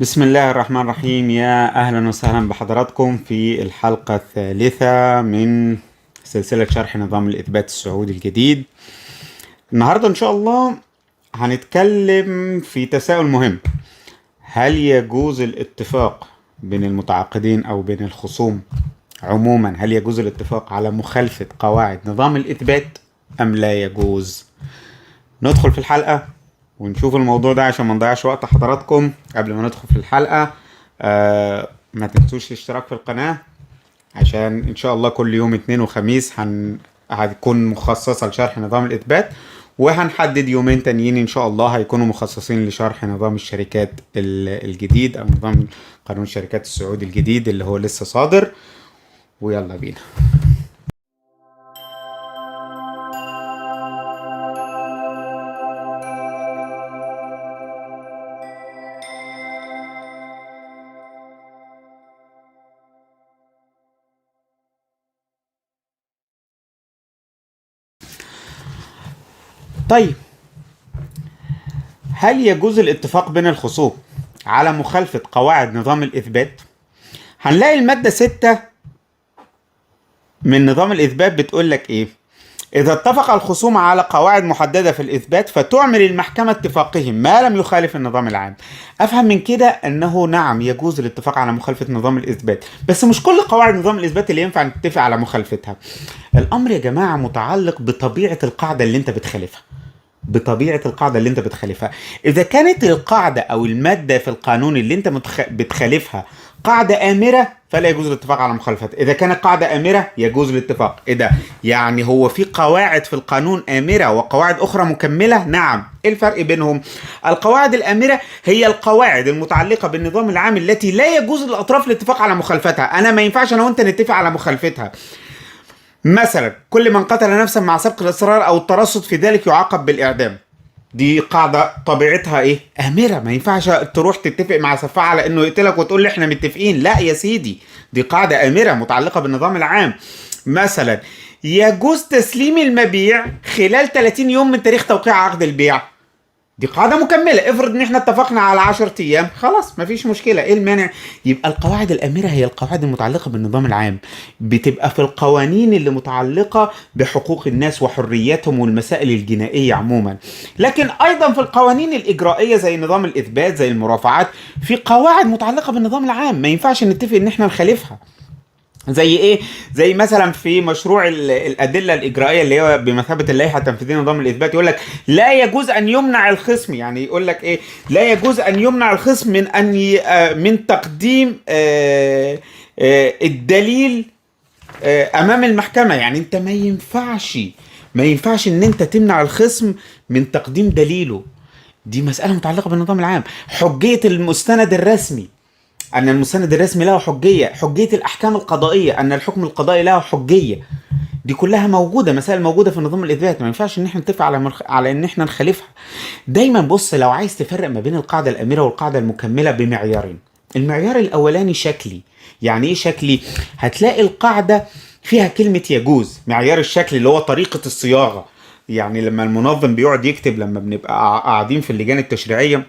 بسم الله الرحمن الرحيم. يا أهلا وسهلا بحضراتكم في الحلقة الثالثة من سلسلة شرح نظام الإثبات السعودي الجديد. النهاردة إن شاء الله هنتكلم في تساؤل مهم: هل يجوز الاتفاق بين المتعاقدين أو بين الخصوم عموما؟ هل يجوز الاتفاق على مخالفة قواعد نظام الإثبات أم لا يجوز؟ ندخل في الحلقة ونشوف الموضوع ده عشان ما نضيعش وقت حضراتكم. قبل ما ندخل في الحلقة ما تنسوش الاشتراك في القناة، عشان ان شاء الله كل يوم اثنين وخميس هتكون مخصصة لشرح نظام الإثبات، وهنحدد يومين تانيين ان شاء الله هيكونوا مخصصين لشرح نظام الشركات الجديد او نظام قانون الشركات السعودي الجديد اللي هو لسه صادر. ويلا بينا. طيب، هل يجوز الاتفاق بين الخصوم على مخالفة قواعد نظام الإثبات؟ هنلاقي المادة 6 من نظام الإثبات بتقول لك إيه؟ إذا اتفق الخصوم على قواعد محددة في الإثبات فتعمل المحكمة اتفاقهم ما لم يخالف النظام العام. أفهم من كده أنه نعم يجوز الاتفاق على مخالفة نظام الإثبات، بس مش كل قواعد نظام الإثبات اللي ينفع نتفق على مخالفتها. الأمر يا جماعة متعلق بطبيعة القاعدة اللي أنت بتخالفها. إذا كانت القاعدة أو المادة في القانون اللي أنت بتخالفها قاعدة آمرة فلا يجوز الاتفاق على مخالفتها. إذا كانت قاعدة آمرة يجوز الاتفاق. إيه ده؟ يعني هو في قواعد في القانون آمرة وقواعد أخرى مكملة؟ نعم. إيه الفرق بينهم؟ القواعد الآمرة هي القواعد المتعلقة بالنظام العام التي لا يجوز للأطراف الاتفاق على مخالفتها. أنا ما ينفعش أنا وأنت نتفق على مخالفتها. مثلا كل من قتل نفسا مع سبق الإصرار أو الترصد في ذلك يعاقب بالإعدام. دي قاعدة طبيعتها ايه؟ آمرة. ما ينفعش تروح تتفق مع سفاح على انه يقتلك وتقول لي احنا متفقين. لا يا سيدي، دي قاعدة آمرة متعلقة بالنظام العام. مثلا يجوز تسليم المبيع خلال 30 يوم من تاريخ توقيع عقد البيع. دي قاعدة مكملة. افرض ان احنا اتفقنا على 10 ايام، خلاص مفيش مشكلة. ايه المانع؟ يبقى القواعد الامرة هي القواعد المتعلقة بالنظام العام، بتبقى في القوانين اللي متعلقة بحقوق الناس وحرياتهم والمسائل الجنائية عموما. لكن ايضا في القوانين الاجرائية زي نظام الاثبات زي المرافعات في قواعد متعلقة بالنظام العام ما ينفعش نتفق ان احنا نخالفها. زي ايه؟ زي مثلا في مشروع الادله الاجرائيه اللي هو بمثابه اللائحه التنفيذيه نظام الاثبات، يقول لك لا يجوز ان يمنع الخصم. يعني يقول لك ايه؟ لا يجوز ان يمنع الخصم من ان من تقديم الدليل امام المحكمه. يعني انت ما ينفعش ان انت تمنع الخصم من تقديم دليله. دي مساله متعلقه بالنظام العام. حجيه المستند الرسمي، أن المستند الرسمي له حجية الأحكام القضائية، أن الحكم القضائي له حجية. دي كلها موجودة، مسائل موجودة في نظام الإثبات، ما ينفعش إن احنا نتفق على إن احنا نخالفها. دايما بص، لو عايز تفرق ما بين القاعدة الأميرة والقاعدة المكملة بمعيارين. المعيار الأولاني شكلي. يعني إيه شكلي؟ هتلاقي القاعدة فيها كلمة يجوز، معيار الشكل اللي هو طريقة الصياغة. يعني لما المنظم بيقعد يكتب، لما بنبقى قاعدين في اللجان التشريعية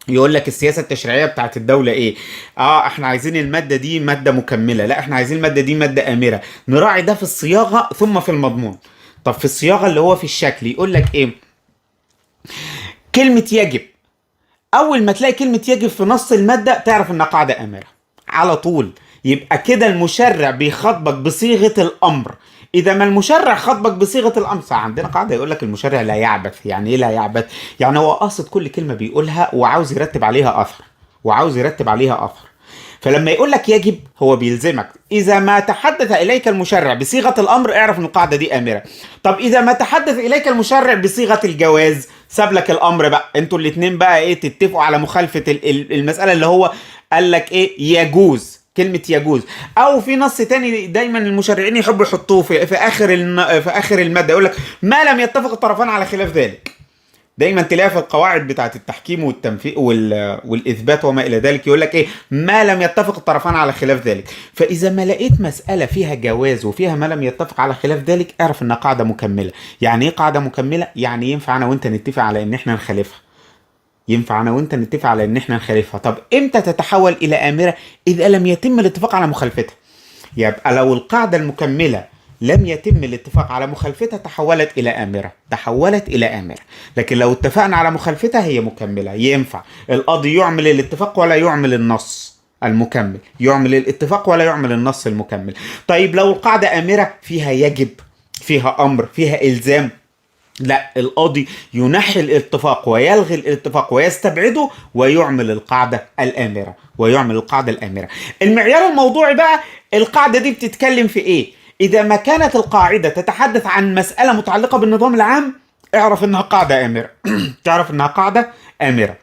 يقول لك السياسه التشريعيه بتاعت الدوله ايه؟ احنا عايزين الماده دي ماده مكمله، لا احنا عايزين الماده دي ماده امره. نراعي ده في الصياغه ثم في المضمون. طب في الصياغه اللي هو في الشكل يقول لك ايه؟ كلمه يجب، اول ما تلاقي كلمه يجب في نص الماده تعرف انها قاعده امره على طول. يبقى كده المشرع بيخاطبك بصيغه الامر. اذا ما المشرع خاطبك بصيغه الامر، عندنا قاعده يقول لك المشرع لا يعبث. يعني ايه لا يعبث؟ يعني هو قاصد كل كلمه بيقولها وعاوز يرتب عليها اثر. فلما يقول لك يجب هو بيلزمك. اذا ما تحدث اليك المشرع بصيغه الامر اعرف ان القاعده دي امره. طب اذا ما تحدث اليك المشرع بصيغه الجواز، ساب لك الامر بقى، انتوا الاثنين بقى ايه؟ تتفقوا على مخالفه المساله اللي هو قال لك ايه؟ يجوز. كلمة يجوز. او في نص تاني دايما المشرعين يحبوا يحطوه في اخر المادة، يقول لك ما لم يتفق الطرفان على خلاف ذلك. دايما تلاقي في القواعد بتاعه التحكيم والتنفيذ والاثبات وما الى ذلك يقول لك ايه؟ ما لم يتفق الطرفان على خلاف ذلك. فاذا ما لقيت مساله فيها جواز وفيها ما لم يتفق على خلاف ذلك اعرف انها قاعده مكمله. يعني ايه قاعده مكمله؟ يعني ينفع انا وانت نتفق على ان احنا نخالفها. ينفع انا وانت نتفق على ان احنا نخالفها. طب امتى تتحول الى آمرة؟ اذا لم يتم الاتفاق على مخالفتها. يبقى لو القاعدة المكملة لم يتم الاتفاق على مخالفتها تحولت إلى آمرة، تحولت إلى آمرة. لكن لو اتفقنا على مخالفتها هي مكملة. ينفع القاضي يعمل الاتفاق ولا يعمل النص المكمل، يعمل الاتفاق ولا يعمل النص المكمل. طيب لو القاعدة آمرة فيها يجب، فيها أمر، فيها إلزام، لا، القاضي ينحي الاتفاق ويلغي الاتفاق ويستبعده ويعمل القاعدة الآمرة، ويعمل القاعدة الآمرة. المعيار الموضوعي بقى، القاعدة دي بتتكلم في ايه؟ اذا ما كانت القاعدة تتحدث عن مسألة متعلقة بالنظام العام، اعرف انها قاعدة آمرة. تعرف انها قاعدة آمرة.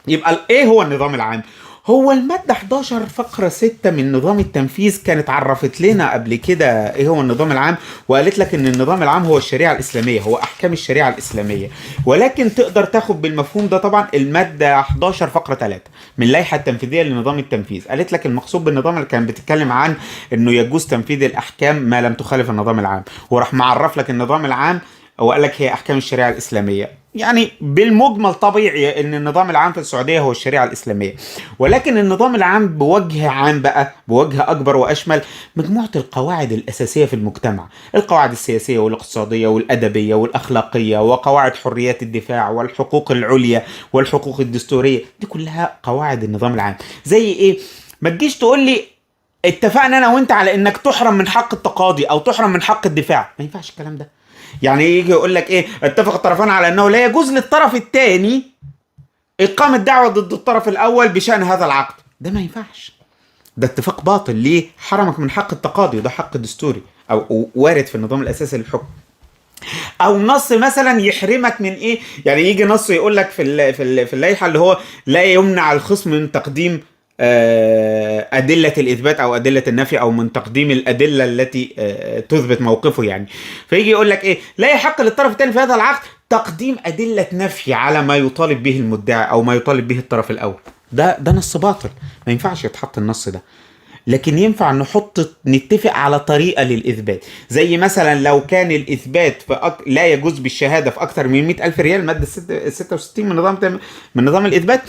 يبقى ايه هو النظام العام؟ هو المادة 11 فقرة 6 من نظام التنفيذ كانت عرفت لنا قبل كده ايه هو النظام العام، وقالت لك ان النظام العام هو الشريعة الإسلامية، هو أحكام الشريعة الإسلامية. ولكن تقدر تاخد بالمفهوم ده طبعا المادة 11 فقرة 3 من اللائحة التنفيذية لنظام التنفيذ. قالت لك المقصود بالنظام اللي كان بتتكلم عن انه يجوز تنفيذ الأحكام ما لم تخالف النظام العام، وراح معرف لك النظام العام وقال لك هي أحكام الشريعة الإسلامية. يعني بالمجمل طبيعي ان النظام العام في السعودية هو الشريعة الإسلامية، ولكن النظام العام بوجه عام بقى، بوجه أكبر وأشمل، مجموعة القواعد الأساسية في المجتمع، القواعد السياسية والاقتصادية والأدبية والأخلاقية، وقواعد حريات الدفاع والحقوق العليا والحقوق الدستورية. دي كلها قواعد النظام العام. زي ايه؟ ما تجيش تقول لي اتفقنا انا وانت على انك تحرم من حق التقاضي او تحرم من حق الدفاع. ما ينفعش الكلام ده. يعني يجي يقول لك ايه، اتفق الطرفان على انه لا يجوز للطرف الثاني اقامه دعوه ضد الطرف الاول بشان هذا العقد. ده ما ينفعش، ده اتفاق باطل. ليه؟ حرمك من حق التقاضي، وده حق دستوري او وارد في النظام الاساسي للحكم. او نص مثلا يحرمك من ايه، يعني يجي نص يقول لك في اللائحه اللي هو لا يمنع الخصم من تقديم أدلة الإثبات أو أدلة النفي، أو من تقديم الأدلة التي تثبت موقفه يعني. فيجي يقول لك إيه، لا يحق للطرف الثاني في هذا العقد تقديم أدلة نفي على ما يطالب به المدعي أو ما يطالب به الطرف الأول. ده نص باطل، ما ينفعش يتحط النص ده. لكن ينفع نتفق على طريقة للإثبات. زي مثلا لو كان الإثبات لا يجوز بالشهادة في أكثر من 100,000 ريال، مادة 66 من نظام الإثبات،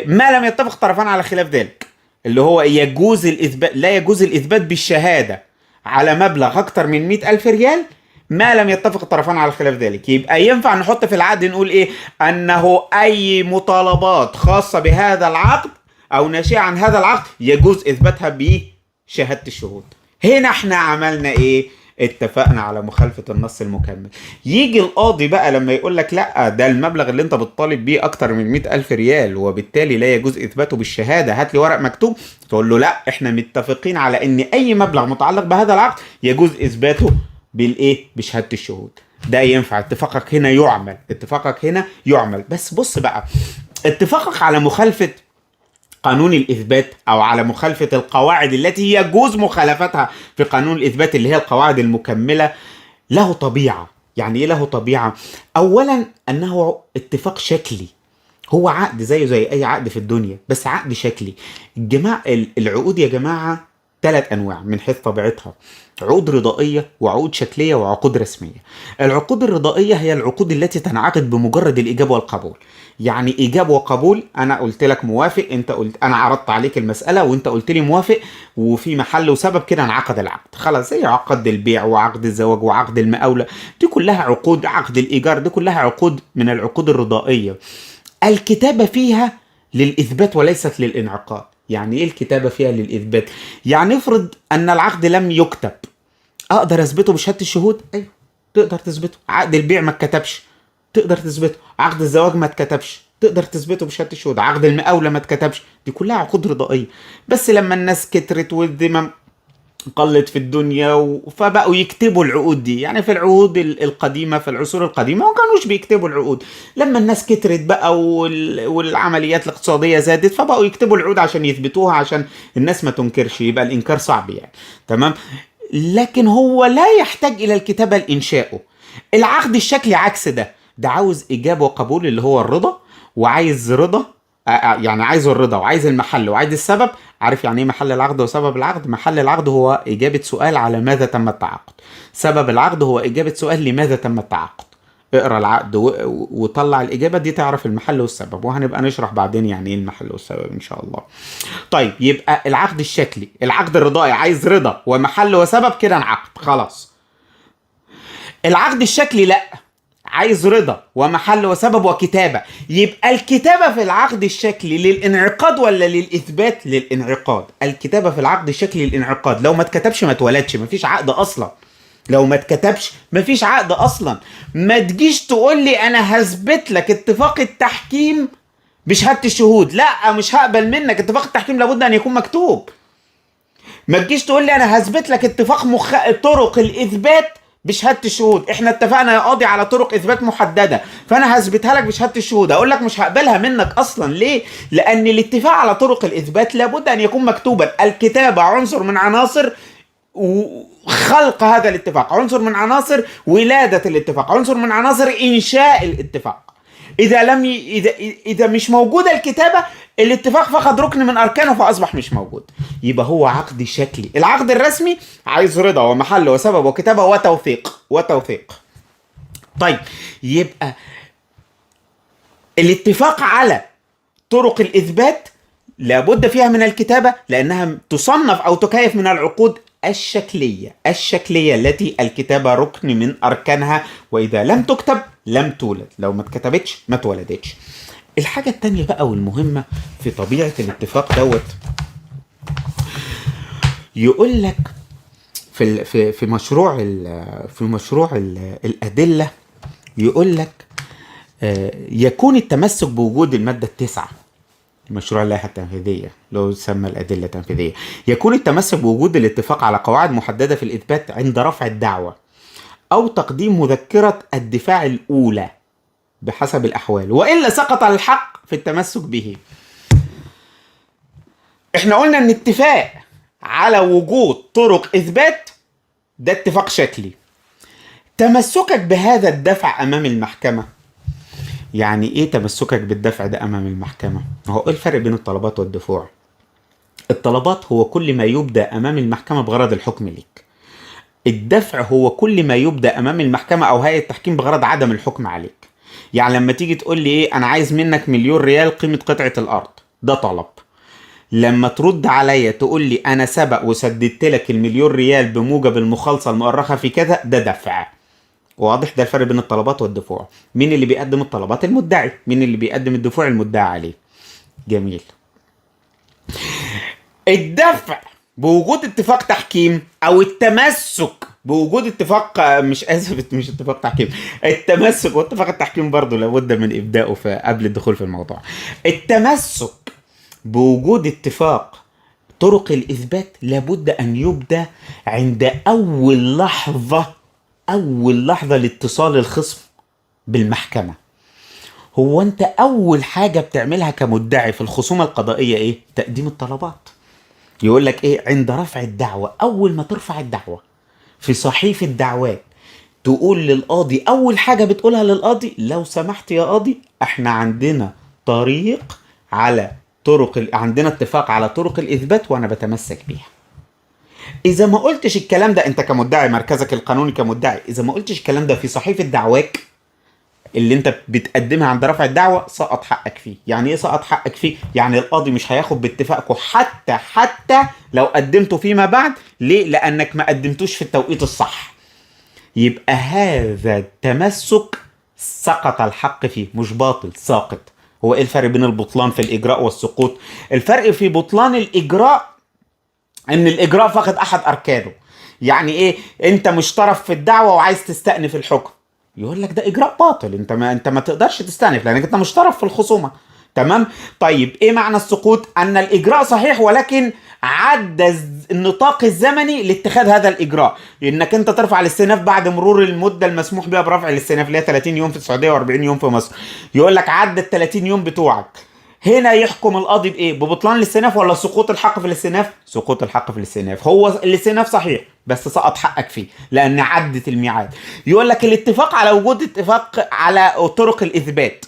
ما لم يتفق الطرفان على خلاف ذلك، اللي هو يجوز الإثبات، لا يجوز الإثبات بالشهادة على مبلغ أكثر من 100,000 ريال ما لم يتفق الطرفان على خلاف ذلك. يبقى ينفع نحط في العقد نقول إيه، أنه أي مطالبات خاصة بهذا العقد أو ناشئة عن هذا العقد يجوز إثباتها بشهادة الشهود. هنا احنا عملنا إيه؟ اتفقنا على مخالفة النص المكمل. يجي القاضي بقى لما يقول لك لا، ده المبلغ اللي انت بتطالب بيه اكتر من 100,000 ريال وبالتالي لا يجوز اثباته بالشهادة، هات لي ورق مكتوب. تقول له لا، احنا متفقين على ان اي مبلغ متعلق بهذا العقد يجوز اثباته بالايه؟ بشهادة الشهود. ده ينفع، اتفاقك هنا يعمل، اتفاقك هنا يعمل. بس بص بقى، اتفاقك على مخالفة قانون الإثبات أو على مخالفة القواعد التي يجوز مخالفتها في قانون الإثبات اللي هي القواعد المكملة له طبيعة. يعني إيه له طبيعة؟ أولا أنه اتفاق شكلي، هو عقد زيه زي أي عقد في الدنيا بس عقد شكلي. العقود يا جماعة 3 أنواع من حيث طبيعتها: عقود رضائية وعقود شكلية وعقود رسمية. العقود الرضائية هي العقود التي تنعقد بمجرد الإجابة والقبول. يعني إجابة وقبول، أنا قلت لك موافق، أنت قلت، أنا عرضت عليك المسألة وأنت قلت لي موافق، وفي محل وسبب كده انعقد العقد، خلاص. زي عقد البيع وعقد الزواج وعقد المقاولة، دي كلها عقود. عقد الإيجار، دي كلها عقود من العقود الرضائية. الكتابة فيها للإثبات وليست للإنعقاد. يعني إيه الكتابة فيها للإثبات؟ يعني افرض أن العقد لم يكتب، أقدر أثبته بشهادة الشهود؟ أيوه تقدر تثبته. عقد البيع ما اتكتبش، تقدر تثبته. عقد الزواج ما اتكتبش، تقدر تثبته بشهادة الشهود. عقد المقاولة ما اتكتبش، دي كلها عقود رضائية. بس لما الناس كترت والذمم قلت في الدنيا فبقوا يكتبوا العقود دي. يعني في العهود القديمة، في العصور القديمة ما كانوش بيكتبوا العقود. لما الناس كترت بقى والعمليات الاقتصادية زادت فبقوا يكتبوا العقود عشان يثبتوها، عشان الناس ما تنكرش، يبقى الإنكار صعب يعني. تمام. لكن هو لا يحتاج إلى الكتابة لإنشائه. العقد الشكلي عكس ده عاوز إجابة وقبول اللي هو الرضا، وعايز رضا، يعني عايز الرضا وعايز المحل وعايز السبب. عارف يعني ايه محل العقد وسبب العقد؟ محل العقد هو إجابة سؤال على ماذا تم التعاقد، سبب العقد هو إجابة سؤال لماذا تم التعاقد. اقرا العقد وطلع الاجابه دي، تعرف المحل والسبب، وهنبقى نشرح بعدين يعني ايه المحل والسبب ان شاء الله. طيب يبقى العقد الشكلي، العقد الرضائي عايز رضا ومحل وسبب، كده انعقد خلاص. العقد الشكلي لا، عايز رضا ومحل وسبب وكتابة. يبقى الكتابة في العقد الشكلي للانعقاد ولا للإثبات؟ للانعقاد. الكتابة في العقد الشكلي للانعقاد. لو ما اتكتبش ما اتولدش، مفيش عقد أصلا. لو ما اتكتبش مفيش عقد أصلا. ما تجيش تقول لي أنا هثبت لك اتفاق التحكيم بشهادة الشهود، لا مش هقبل منك. اتفاق التحكيم لابد أن يكون مكتوب. ما تجيش تقول لي أنا هثبت لك اتفاق طرق الإثبات بشهاده الشهود. احنا اتفقنا يا قاضي على طرق اثبات محدده، فانا هثبتها لك بشهاده الشهود. اقول لك مش هقبلها منك اصلا. ليه؟ لان الاتفاق على طرق الاثبات لابد ان يكون مكتوبا. الكتابه عنصر من عناصر خلق هذا الاتفاق، عنصر من عناصر ولاده الاتفاق، عنصر من عناصر انشاء الاتفاق. اذا مش موجوده الكتابه، الاتفاق فقد ركن من اركانه فاصبح مش موجود. يبقى هو عقد شكلي. العقد الرسمي عايز رضا ومحل وسبب وكتابه وتوثيق. طيب يبقى الاتفاق على طرق الاثبات لابد فيها من الكتابه، لانها تصنف او تكيف من العقود الشكليه التي الكتابه ركن من اركانها، واذا لم تكتب لم تولد، لو ما اتكتبتش ما اتولدتش. الحاجه الثانيه بقى والمهمه في طبيعه الاتفاق دوت، يقول لك في مشروع الادله، يقول لك يكون التمسك بوجود الماده 9 مشروع اللائحة التنفيذية لو يسمى الأدلة التنفيذية، يكون التمسك بوجود الاتفاق على قواعد محددة في الإثبات عند رفع الدعوة أو تقديم مذكرة الدفاع الأولى بحسب الأحوال، وإلا سقط الحق في التمسك به. احنا قلنا ان اتفاق على وجود طرق إثبات ده اتفاق شكلي. تمسكك بهذا الدفع أمام المحكمة، يعني ايه تمسكك بالدفع ده امام المحكمة؟ هو ايه الفرق بين الطلبات والدفوع؟ الطلبات هو كل ما يبدى امام المحكمة بغرض الحكم ليك. الدفع هو كل ما يبدى امام المحكمة او هيئة التحكيم بغرض عدم الحكم عليك. يعني لما تيجي تقول لي ايه، انا عايز منك 1,000,000 ريال قيمة قطعة الارض، ده طلب. لما ترد عليا تقول لي انا سبق وسددت لك 1,000,000 ريال بموجب المخالصة المؤرخة في كذا، ده دفع. واضح؟ ده الفرق بين الطلبات والدفوع. مين اللي بيقدم الطلبات؟ المدعي. مين اللي بيقدم الدفوع؟ المدعي عليه. جميل. الدفع بوجود اتفاق تحكيم او التمسك بوجود اتفاق، مش اتفاق تحكيم، التمسك واتفاق التحكيم برضه لابد من ابدائه قبل الدخول في الموضوع. التمسك بوجود اتفاق طرق الاثبات لابد ان يبدأ عند اول لحظة لاتصال الخصم بالمحكمة. هو انت اول حاجة بتعملها كمدعي في الخصومة القضائية ايه؟ تقديم الطلبات. يقول لك ايه؟ عند رفع الدعوة، اول ما ترفع الدعوة في صحيفة الدعوات تقول للقاضي، اول حاجة بتقولها للقاضي، لو سمحت يا قاضي احنا عندنا طريق على عندنا اتفاق على طرق الاثبات وانا بتمسك بيها. اذا ما قلتش الكلام ده انت كمدعي، مركزك القانوني كمدعي، اذا ما قلتش الكلام ده في صحيفة دعواك اللي انت بتقدمها عند رفع الدعوة، سقط حقك فيه. يعني ايه سقط حقك فيه؟ يعني القاضي مش هياخد باتفاقكم حتى لو قدمته فيما بعد. ليه؟ لانك ما قدمتوش في التوقيت الصح. يبقى هذا التمسك سقط الحق فيه، مش باطل، ساقط. هو ايه الفرق بين البطلان في الاجراء والسقوط؟ الفرق في بطلان الاجراء ان الاجراء فقد احد اركانه. يعني ايه؟ انت مش طرف في الدعوه وعايز تستأنف الحكم، يقول لك ده اجراء باطل، انت ما تقدرش تستأنف لانك انت مش طرف في الخصومه. تمام؟ طيب ايه معنى السقوط؟ ان الاجراء صحيح ولكن عدى النطاق الزمني لاتخاذ هذا الاجراء. انك انت ترفع الاستئناف بعد مرور المده المسموح بها برفع الاستئناف اللي هي 30 يوم في السعوديه و40 يوم في مصر. يقول لك عدى ال 30 يوم بتوعك. هنا يحكم القاضي بايه؟ ببطلان الاستئناف ولا سقوط الحق في الاستئناف؟ سقوط الحق في الاستئناف. هو الاستئناف صحيح بس سقط حقك فيه لان عدت الميعاد. يقول لك الاتفاق على وجود اتفاق على طرق الاثبات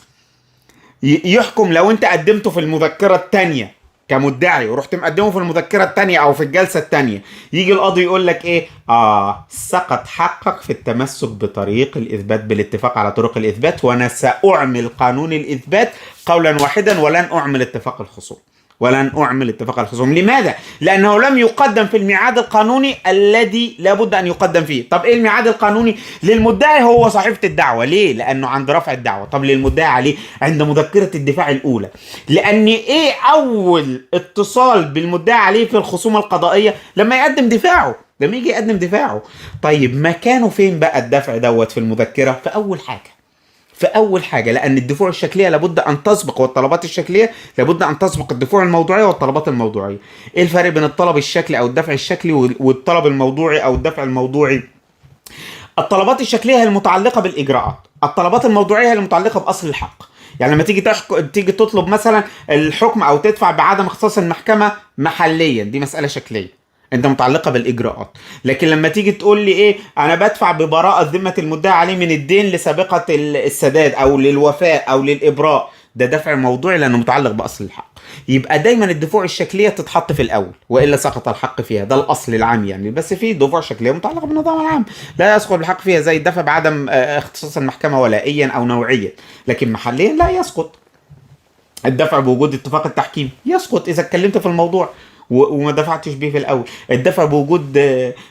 يحكم لو انت قدمته في المذكره الثانيه كمدعي ورحت مقدمه في المذكره الثانيه او في الجلسه الثانيه، يجي القاضي يقول لك ايه؟ سقط حقك في التمسك بطريق الاثبات بالاتفاق على طرق الاثبات، وانا ساعمل قانون الاثبات قولا واحدا ولن اعمل اتفاق الخصوم. ولن أعمل اتفاق الخصوم. لماذا؟ لأنه لم يقدم في الميعاد القانوني الذي لابد أن يقدم فيه. طب إيه الميعاد القانوني؟ للمدعي هو صحيفة الدعوة. ليه؟ لأنه عند رفع الدعوة. طب للمدعي عليه؟ عند مذكرة الدفاع الأولى. لأن إيه أول اتصال بالمدعي عليه في الخصومة القضائية؟ لما يقدم دفاعه، لما يجي يقدم دفاعه. طيب مكانه فين بقى الدفع دوت في المذكرة؟ في أول حاجة، في اول حاجه، لان الدفوع الشكليه لابد ان تسبق، والطلبات الشكليه لابد ان تسبق الدفوع الموضوعيه والطلبات الموضوعيه. ايه الفرق بين الطلب الشكلي او الدفع الشكلي والطلب الموضوعي او الدفع الموضوعي؟ الطلبات الشكليه هي المتعلقه بالاجراءات، الطلبات الموضوعيه هي المتعلقه باصل الحق. يعني لما تيجي تطلب مثلا الحكم او تدفع بعدم اختصاص المحكمه محليا، دي مساله شكليه انت متعلقه بالاجراءات. لكن لما تيجي تقول لي ايه، انا بدفع ببراءه ذمه المدعي عليه من الدين لسابقه السداد او للوفاء او للابراء، ده دفع موضوعي لانه متعلق باصل الحق. يبقى دايما الدفوع الشكليه تتحط في الاول، والا سقط الحق فيها، ده الاصل العام يعني. بس في دفوع شكليه متعلقه بالنظام العام لا يسقط الحق فيها، زي الدفع بعدم اختصاص المحكمه ولائيا او نوعيا. لكن محليا لا يسقط. الدفع بوجود اتفاق التحكيم يسقط اذا اتكلمت في الموضوع وما دفعتش بيه في الاول. الدفع بوجود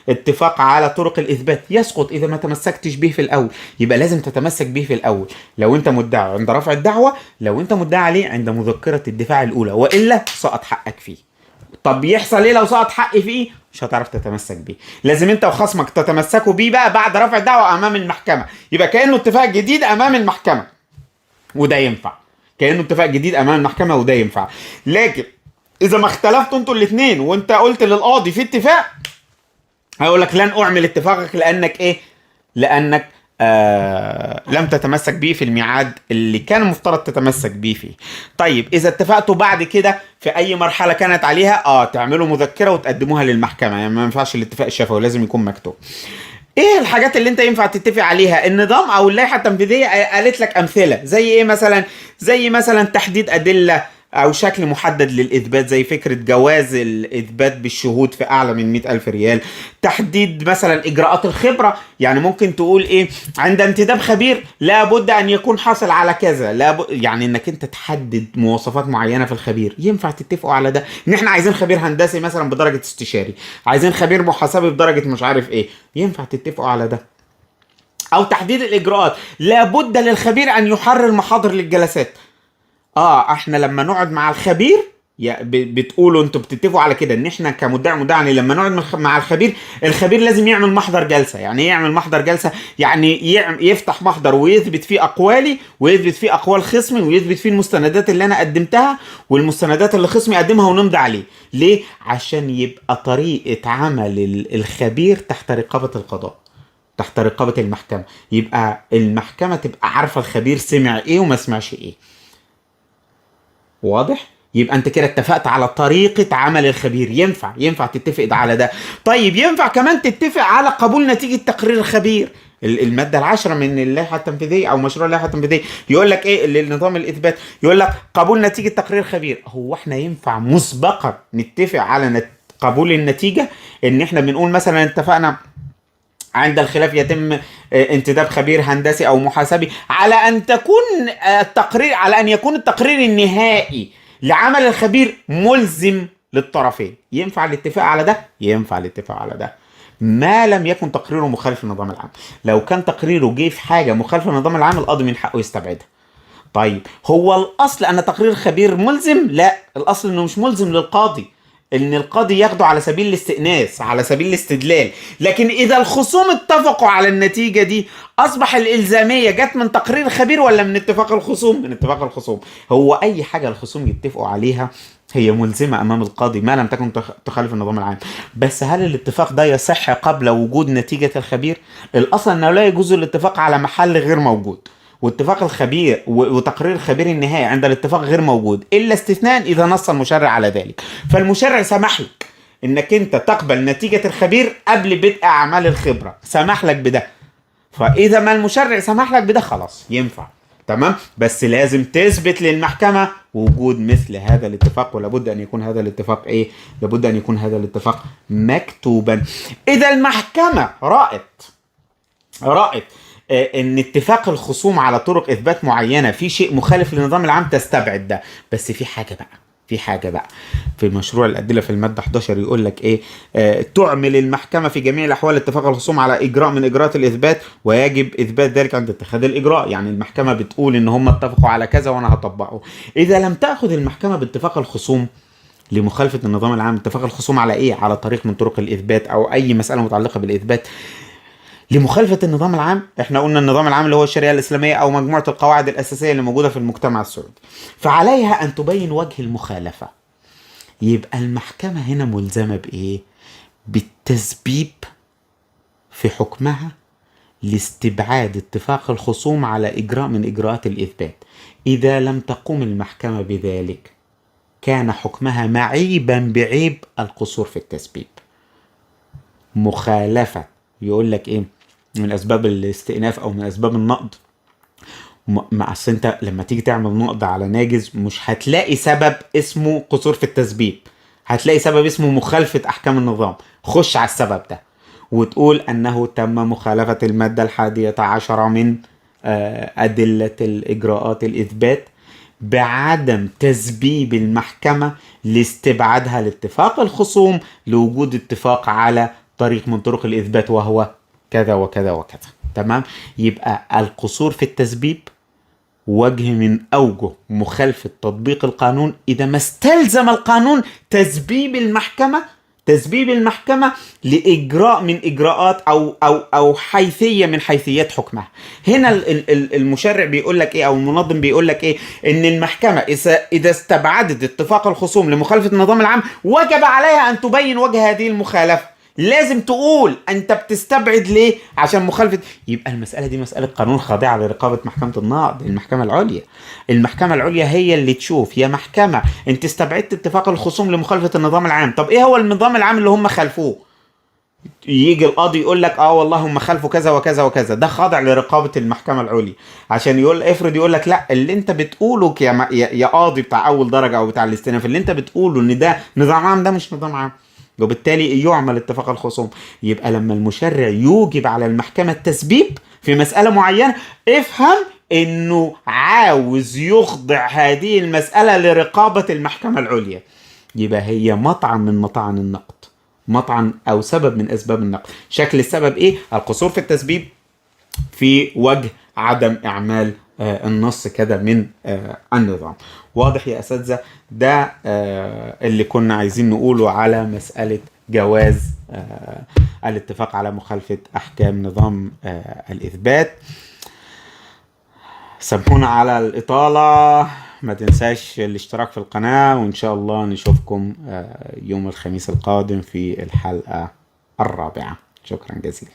اتفاق على طرق الاثبات يسقط اذا ما تمسكتش به في الاول. يبقى لازم تتمسك به في الاول لو انت مدعي عند رفع الدعوه، لو انت مدعي عليه عند مذكره الدفاع الاولى، والا سقط حقك فيه. طب يحصل ايه لو سقط حقي فيه؟ مش هتعرف تتمسك بيه. لازم انت وخصمك تتمسكوا بيه بقى بعد رفع الدعوه امام المحكمه، يبقى كانه اتفاق جديد امام المحكمه، وده ينفع. كانه اتفاق جديد امام المحكمه وده ينفع. لكن اذا ما اختلفتوا انتوا الاثنين وانت قلت للقاضي في اتفاق، هيقول لك لن اعمل اتفاقك لانك ايه؟ لانك لم تتمسك بيه في الميعاد اللي كان المفترض تتمسك بيه فيه. طيب اذا اتفقتوا بعد كده في اي مرحله كانت عليها تعملوا مذكره وتقدموها للمحكمه. يعني ما ينفعش الاتفاق الشفوي، لازم يكون مكتوب. ايه الحاجات اللي انت ينفع تتفق عليها؟ النظام او اللائحه التنفيذيه قالت لك امثله زي ايه مثلا؟ زي مثلا تحديد ادله او شكل محدد للاثبات، زي فكره جواز الاثبات بالشهود في اعلى من 100,000 ريال. تحديد مثلا اجراءات الخبره، يعني ممكن تقول ايه؟ عند انتداب خبير لابد ان يكون حاصل على كذا، يعني انك انت تحدد مواصفات معينه في الخبير. ينفع تتفقوا على ده؟ ان احنا عايزين خبير هندسي مثلا بدرجه استشاري، عايزين خبير محاسبي بدرجه مش عارف ايه. ينفع تتفقوا على ده؟ او تحديد الاجراءات، لابد للخبير ان يحرر محاضر للجلسات. احنا لما نقعد مع الخبير، بتقولوا انتوا بتتفقوا على كده ان احنا كمدعي لما نقعد مع الخبير لازم يعمل محضر جلسه. يعني ايه يعمل محضر جلسه؟ يعني يفتح محضر ويثبت فيه اقوالي ويثبت فيه اقوال خصمي ويثبت فيه المستندات اللي انا قدمتها والمستندات اللي خصمي قدمها ونمضي عليه. ليه؟ عشان يبقى طريقه عمل الخبير تحت رقابه القضاء، تحت رقابه المحكمه. يبقى المحكمه تبقى عارفه الخبير سمع ايه وما سمعش ايه. واضح؟ يبقى انت كده اتفقت على طريقة عمل الخبير. ينفع تتفق على ده. طيب ينفع كمان تتفق على قبول نتيجة تقرير الخبير. المادة 10 من اللائحة التنفيذية او مشروع اللائحة التنفيذية يقول لك ايه؟ للنظام الاثبات يقول لك قبول نتيجة تقرير خبير. هو احنا ينفع مسبقا نتفق على قبول النتيجة؟ ان احنا بنقول مثلا اتفقنا عند الخلاف يتم انتداب خبير هندسي او محاسبي على ان يكون التقرير النهائي لعمل الخبير ملزم للطرفين. ينفع الاتفاق على ده؟ ينفع الاتفاق على ده ما لم يكن تقريره مخالف للنظام العام. لو كان تقريره جه في حاجه مخالفه للنظام العام، القاضي من حقه يستبعدها. طيب هو الاصل ان تقرير الخبير ملزم؟ لا، الاصل انه مش ملزم للقاضي، ان القاضي ياخده على سبيل الاستئناس، على سبيل الاستدلال. لكن اذا الخصوم اتفقوا على النتيجة دي، اصبح الالزامية جت من تقرير الخبير ولا من اتفاق الخصوم؟ من اتفاق الخصوم. هو اي حاجة الخصوم يتفقوا عليها هي ملزمة امام القاضي ما لم تكن تخالف النظام العام. بس هل الاتفاق ده يصح قبل وجود نتيجة الخبير؟ الاصل انه لا يجوز الاتفاق على محل غير موجود، واتفاق الخبير وتقرير الخبير النهائي عند الاتفاق غير موجود، الا استثناء اذا نص المشرع على ذلك. فالمشرع سمح لك انك انت تقبل نتيجة الخبير قبل بدء اعمال الخبرة، سمح لك بده. فاذا ما المشرع سمح لك بده خلاص ينفع تمام، بس لازم تثبت للمحكمة وجود مثل هذا الاتفاق، ولابد أن يكون هذا الاتفاق إيه؟ لابد أن يكون هذا الاتفاق مكتوبا. إذا المحكمة رأت ان اتفاق الخصوم على طرق اثبات معينه في شيء مخالف للنظام العام تستبعد ده. بس في حاجه بقى في مشروع الادله في الماده 11 يقول لك ايه؟ تعمل المحكمه في جميع الاحوال اتفاق الخصوم على اجراء من اجراءات الاثبات، ويجب اثبات ذلك عند اتخاذ الاجراء. يعني المحكمه بتقول ان هم اتفقوا على كذا وانا هطبقه. اذا لم تاخذ المحكمه باتفاق الخصوم لمخالفه النظام العام، اتفاق الخصوم على ايه؟ على طريق من طرق الاثبات او اي مساله متعلقه بالاثبات لمخالفة النظام العام. احنا قلنا النظام العام اللي هو الشريعة الإسلامية أو مجموعة القواعد الأساسية اللي موجودة في المجتمع السعودي، فعليها أن تبين وجه المخالفة. يبقى المحكمة هنا ملزمة بإيه؟ بالتسبيب في حكمها لاستبعاد اتفاق الخصوم على إجراء من إجراءات الإثبات. إذا لم تقوم المحكمة بذلك كان حكمها معيبا بعيب القصور في التسبيب. مخالفة يقول لك إيه؟ من اسباب الاستئناف او من اسباب النقض. ما اصل انت لما تيجي تعمل نقض على ناجز مش هتلاقي سبب اسمه قصور في التسبيب، هتلاقي سبب اسمه مخالفة احكام النظام. خش على السبب ده وتقول انه تم مخالفة المادة 11 من ادلة الاجراءات الاثبات بعدم تسبيب المحكمة لاستبعادها لاتفاق الخصوم لوجود اتفاق على طريق من طرق الاثبات وهو كذا وكذا وكذا. تمام، يبقى القصور في التسبيب وجه من اوجه مخالفة تطبيق القانون اذا ما استلزم القانون تسبيب المحكمة لاجراء من اجراءات او حيثية من حيثيات حكمها. هنا المشرع بيقول لك ايه او المنظم بيقول لك ايه؟ ان المحكمة اذا استبعدت اتفاق الخصوم لمخالفة النظام العام وجب عليها ان تبين وجه هذه المخالفة. لازم تقول انت بتستبعد ليه؟ عشان مخالفة. يبقى المسألة دي مسألة قانون خاضعة لرقابة محكمة النقض، المحكمة العليا هي اللي تشوف. يا محكمة انت استبعدت اتفاق الخصوم لمخالفة النظام العام، طب ايه هو النظام العام اللي هم خالفوه؟ يجي القاضي يقول لك والله هم خالفوا كذا وكذا وكذا، ده خاضع لرقابة المحكمة العليا. عشان يقول لك لا، اللي انت بتقوله يا قاضي بتاع اول درجة او بتاع الاستئناف، اللي انت بتقوله ان ده نظام عام، ده مش نظام عام، وبالتالي يعمل اتفاق الخصوم. يبقى لما المشرع يوجب على المحكمة التسبيب في مسألة معينة، افهم انه عاوز يخضع هذه المسألة لرقابة المحكمة العليا. يبقى هي مطعن من مطاعن النقد، مطعن او سبب من اسباب النقد. شكل السبب ايه؟ القصور في التسبيب في وجه عدم اعمال النص كده من النظام. واضح يا اساتذه؟ ده اللي كنا عايزين نقوله على مسألة جواز الاتفاق على مخالفة احكام نظام الاثبات. سامحونا على الاطالة، ما تنساش الاشتراك في القناة، وان شاء الله نشوفكم يوم الخميس القادم في الحلقة 4. شكرا جزيلا.